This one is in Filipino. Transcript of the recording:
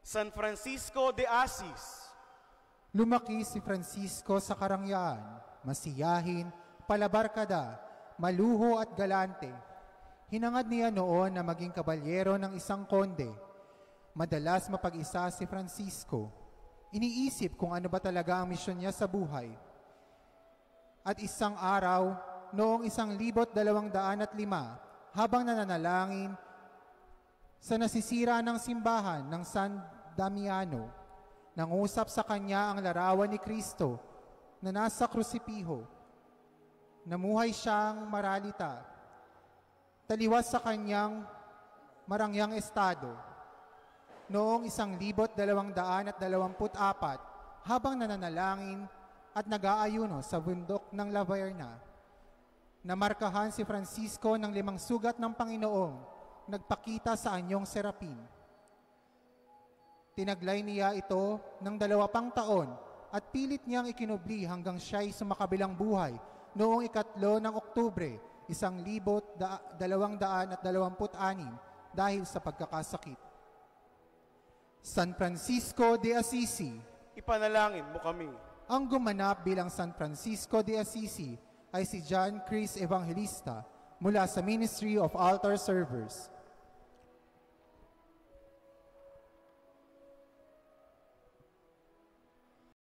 San Francisco de Assis. Lumaki si Francisco sa karangyaan, masiyahin, palabarkada, maluho at galante. Hinangad niya noon na maging kabalyero ng isang konde. Madalas mapag-isa si Francisco. Iniisip kung ano ba talaga ang misyon niya sa buhay. At isang araw, noong 1205, habang nananalangin sa nasisira ng simbahan ng San Damiano, nangusap sa kanya ang larawan ni Kristo na nasa krusipiho. Namuhay siyang maralita, taliwas sa kanyang marangyang estado. Noong 1224, habang nananalangin at nag-aayuno sa bundok ng Laverna, namarkahan si Francisco ng 5 sugat ng Panginoong nagpakita sa anyong serapin. Tinaglay niya ito ng 2 taon at pilit niyang ikinubli hanggang siya'y sumakabilang buhay noong 3 ng Oktubre, 1226 dahil sa pagkakasakit. San Francisco de Assisi. Ipanalangin mo kami. Ang gumanap bilang San Francisco de Assisi ay si John Chris Evangelista mula sa Ministry of Altar Servers.